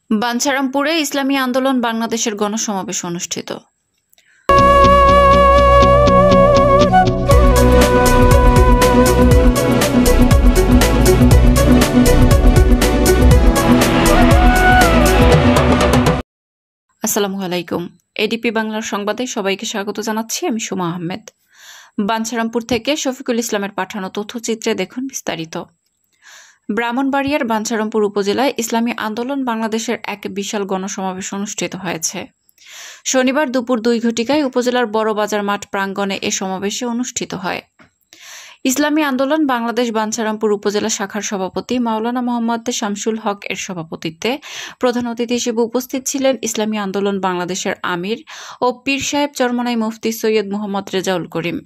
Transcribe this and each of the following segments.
বাঞ্ছারামপুরে ইসলামী আন্দোলন বাংলাদেশের গণসমাবেশ অনুষ্ঠিত। আসসালামু আলাইকুম। এডিপি বাংলার সংবাদে সবাইকে স্বাগত জানাচ্ছি। আমি সুমা আহমেদ। বাঞ্ছারামপুর থেকে শফিকুল ইসলামের পাঠানো তথ্যচিত্রে দেখুন বিস্তারিত। ব্রাহ্মণবাড়িয়ার বাঞ্ছারামপুর উপজেলায় ইসলামী আন্দোলন বাংলাদেশের এক বিশাল গণসমাবেশ অনুষ্ঠিত হয়েছে। শনিবার দুপুর 2 ঘটিকায় উপজেলার বড় বাজার মাঠ প্রাঙ্গণে এ সমাবেশে অনুষ্ঠিত হয়। ইসলামী আন্দোলন বাংলাদেশ বাঞ্ছারামপুর উপজেলা শাখার সভাপতি মাওলানা মোহাম্মদ শামসুল হক এর সভাপতিত্বে প্রধান অতিথি হিসেবে উপস্থিত ছিলেন ইসলামী আন্দোলন বাংলাদেশের আমির ও পীর সাহেব চরমনাই মুফতি সৈয়দ মোহাম্মদ রেজাউল করিম।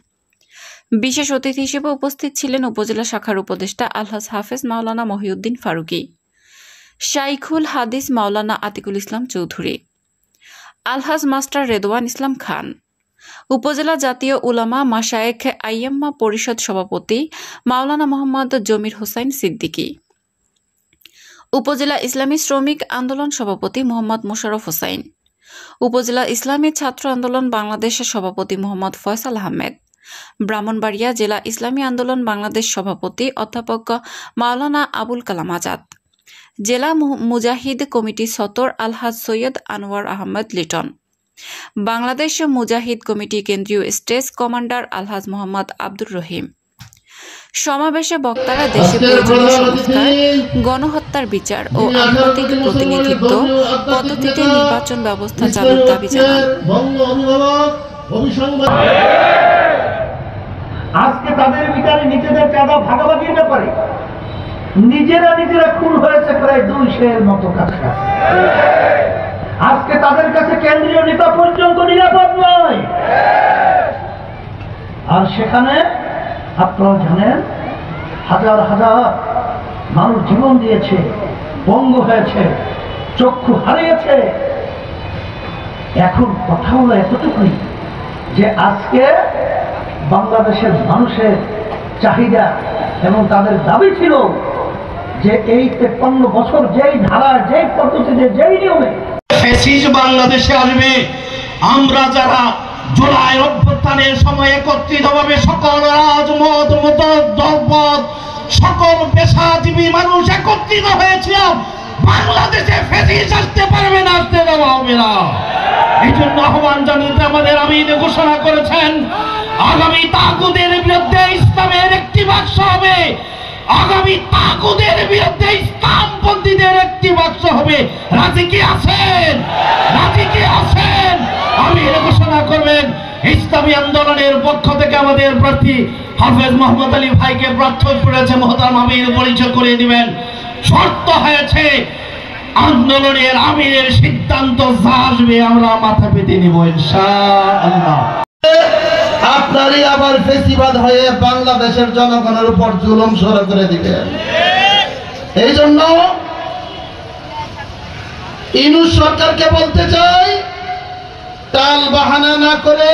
বিশেষ অতিথি হিসেবে উপস্থিত ছিলেন উপজেলা শাখার উপদেষ্টা আলহাজ হাফেজ মাওলানা মহিউদ্দিন ফারুকী, শাইখুল হাদিস মাওলানা আতিকুল ইসলাম চৌধুরী, আলহাজ মাস্টার রেদওয়ান ইসলাম খান, উপজেলা জাতীয় উলামা মাশায়েখ আইয়াম্মা পরিষদ সভাপতি মাওলানা মোহাম্মদ জমির হোসাইন সিদ্দিকী, উপজেলা ইসলামী শ্রমিক আন্দোলন সভাপতি মোহাম্মদ মোশাররফ হোসাইন, উপজেলা ইসলামী ছাত্র আন্দোলন বাংলাদেশের সভাপতি মোহাম্মদ ফয়সাল আহমেদ, ব্রাহ্মণবাড়িয়া জেলা ইসলামী আন্দোলন বাংলাদেশ সভাপতি অধ্যাপক মাওলানা আবুল কালাম আজাদ, জেলা মুজাহিদ কমিটি সতর আলহাজ সৈয়দ আনোয়ার আহমেদ লিটন, বাংলাদেশ মুজাহিদ কমিটি কেন্দ্রীয় স্টেজ কমান্ডার আলহাজ মোহাম্মদ আব্দুর রহিম। সমাবেশে বক্তারা দেশে প্রয়োজনীয় সংস্কার, গণহত্যার বিচার ও আন্তর্জাতিক প্রতিনিধিত্ব পদ্ধতিতে নির্বাচন ব্যবস্থা চালুর দাবি জানান। আজকে তাদের বিচারে নিজেদের চাঁদা ভাগাভাগির ব্যাপারে নিজেরা খুন হয়েছে প্রায় 200-এর মতো কাছে। আজকে তাদের কাছে কেন্দ্রীয় নেতা পর্যন্ত নিরাপদ নয়। আর সেখানে আপনারা জানেন হাজার হাজার মানুষ জীবন দিয়েছে, পঙ্গু হয়েছে, চক্ষু হারিয়েছে। এখন কথা হলো এতটুকুই যে আজকে বাংলাদেশের মানুষের চাহিদা এবং তাদের দাবি ছিল যে এই 53 বছর যেই ধারা, যেই পদ্ধতিতে, যেই নিয়মে ফ্যাসিস্ট বাংলাদেশে আসবে, আমরা যারা জুলাই অভ্যুত্থানের সময় একত্রিতভাবে সকল রাজমত, দলপথ, সকল পেশাজীবী মানুষ একত্রিত হয়েছিলাম, বাংলাদেশে ফ্যাসিস্ট আসতে পারবে না, আসতে দেওয়া হবে না। এই জন্য আহ্বান জানিয়ে আমাদের আমির ঘোষণা করেছেন, আগামী তাগুদের বিরুদ্ধে ইসলামের একটি বাক্স হবে, আগামী তাগুদের বিরুদ্ধে ইসলামপন্থীদের একটি বাক্স হবে। রাজি কি আছেন? রাজি কি আছেন? আমির ঘোষণা করবেন। ইসলামী আন্দোলনের পক্ষ থেকে আমাদের প্রার্থী হাফেজ মোহাম্মদ আলী ভাইকে প্রার্থনা করেছে, মহতারাম আমির পরিচয় করে দিবেন। শর্ত হয়েছে আন্দোলনের আমিরের সিদ্ধান্ত যা আসবে আমরা মাথা পেতে নিব ইনশাআল্লাহ। আপনারই আবার ফেসিবাদ হয়ে বাংলাদেশের জনগণের উপর জুলুম শুরু করে দিবেন। এই জন্য ইউনূস সরকারকে বলতে চাই, টাল বাহানা না করে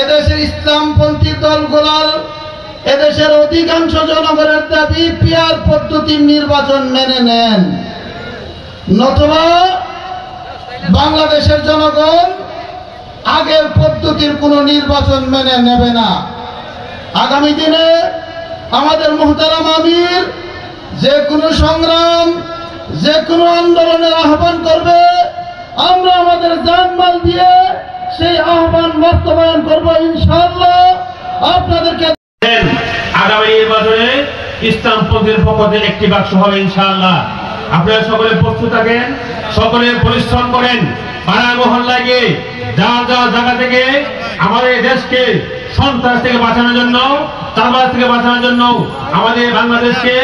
এদেশের ইসলামপন্থী দলগুলোর, এদেশের অধিকাংশ জনগণের দাবি পিয়ার পদ্ধতির নির্বাচন মেনে নেন, নতুবা বাংলাদেশের জনগণ আগের পদ্ধতির কোনো নির্বাচন মেনে নেবে না। আগামী দিনে আমাদের মুহতারাম আমির যে কোনো সংগ্রাম, যে কোনো আন্দোলনের আহ্বান করবে, আমরা আমাদের জানমাল দিয়ে সেই আহ্বান বাস্তবায়ন করবো ইনশাআল্লাহ। আপনাদেরকে আগামী নির্বাচনে ইসলামপন্থীর পক্ষ থেকে একটি বাক্স হবে ইনশাআল্লাহ। আপনারা সকলে প্রস্তুত থাকেন, সকলে পরিশ্রম করেন, পাড়া মহল্লায় গিয়ে যার যার জায়গা থেকে আমাদের দেশকে সন্ত্রাস থেকে বাঁচানোর জন্য, চাঁদাবাজ থেকে বাঁচানোর জন্য, আমাদের বাংলাদেশকে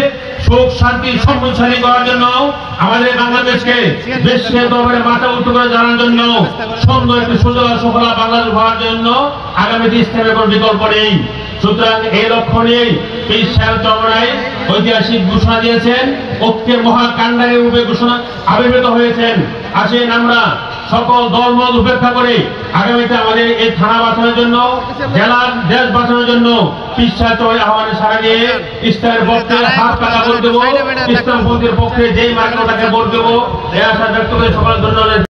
সুখ শান্তি সমৃদ্ধশালী করার জন্য, আমাদের বাংলাদেশকে বিশ্বের দরবারে মাথা উঁচু করে জানার জন্য, সুন্দর একটি সুন্দর সফল বাংলাদেশ হওয়ার জন্য আগামীতে ইসলামের কোনো বিকল্প নেই। সুতরাং এই লক্ষ্য নিয়ে পীর সাহেব চরমনাই ঐতিহাসিক ঘোষণা দিয়েছেন, ঐক্যের মহাকাণ্ডারের রূপে ঘোষণা আবির্ভূত হয়েছেন। আসেন আমরা সকল দলমত উপেক্ষা করে আগামীতে আমাদের এই থানা বাঁচানোর জন্য, জেলার দেশ বাঁচানোর জন্য বিশ্বাস আহ্বানে সারা দিয়ে ইসলামের পক্ষে হাত কাটা ভোট দেবো, ইসলামপন্থীর পক্ষে যেই মার্কাটাকে ভোট দেবো এই আশা ব্যক্ত করে সকল ধন্যবাদ।